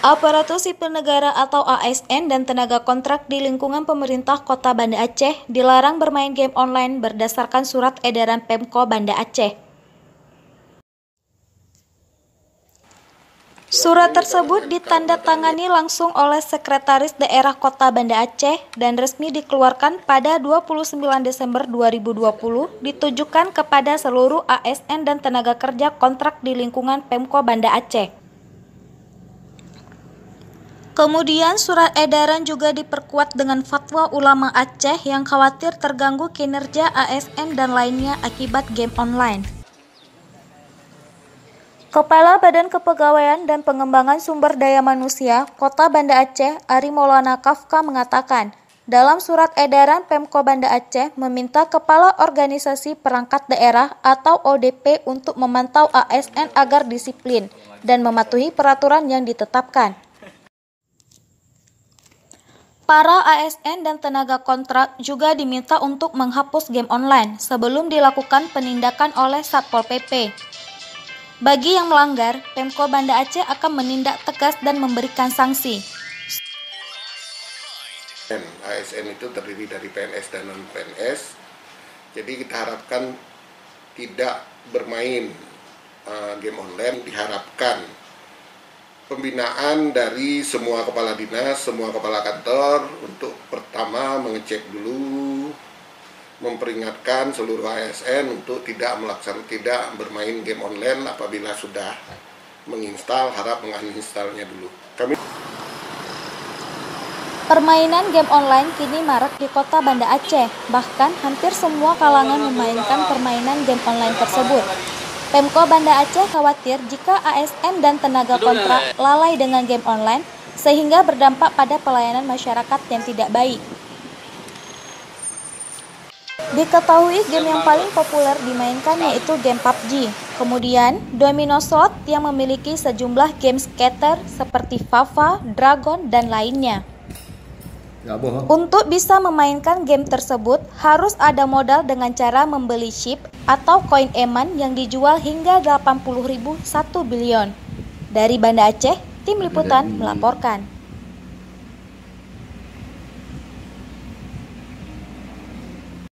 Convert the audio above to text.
Aparatur Sipil Negara atau ASN dan tenaga kontrak di lingkungan pemerintah Kota Banda Aceh dilarang bermain game online berdasarkan surat edaran Pemko Banda Aceh. Surat tersebut ditandatangani langsung oleh Sekretaris Daerah Kota Banda Aceh dan resmi dikeluarkan pada 29 Desember 2020 ditujukan kepada seluruh ASN dan tenaga kerja kontrak di lingkungan Pemko Banda Aceh. Kemudian surat edaran juga diperkuat dengan fatwa ulama Aceh yang khawatir terganggu kinerja ASN dan lainnya akibat game online. Kepala Badan Kepegawaian dan Pengembangan Sumber Daya Manusia Kota Banda Aceh, Ari Maulana Kafka mengatakan, dalam surat edaran Pemko Banda Aceh meminta Kepala Organisasi Perangkat Daerah atau ODP untuk memantau ASN agar disiplin dan mematuhi peraturan yang ditetapkan. Para ASN dan tenaga kontrak juga diminta untuk menghapus game online sebelum dilakukan penindakan oleh Satpol PP. Bagi yang melanggar, Pemko Banda Aceh akan menindak tegas dan memberikan sanksi. ASN itu terdiri dari PNS dan non-PNS, jadi kita harapkan tidak bermain game online, diharapkan pembinaan dari semua kepala dinas, semua kepala kantor untuk pertama mengecek dulu, memperingatkan seluruh ASN untuk tidak bermain game online apabila sudah menginstal, harap menginstalnya dulu. Permainan game online kini marak di Kota Banda Aceh, bahkan hampir semua kalangan memainkan permainan game online tersebut. Pemko Banda Aceh khawatir jika ASN dan tenaga kontrak lalai dengan game online sehingga berdampak pada pelayanan masyarakat yang tidak baik. Diketahui game yang paling populer dimainkan yaitu game PUBG. Kemudian Domino Slot yang memiliki sejumlah game skater seperti Fafa, Dragon, dan lainnya. Untuk bisa memainkan game tersebut, harus ada modal dengan cara membeli chip atau koin eman yang dijual hingga 80.000 1 bilion. Dari Banda Aceh, Tim Liputan melaporkan.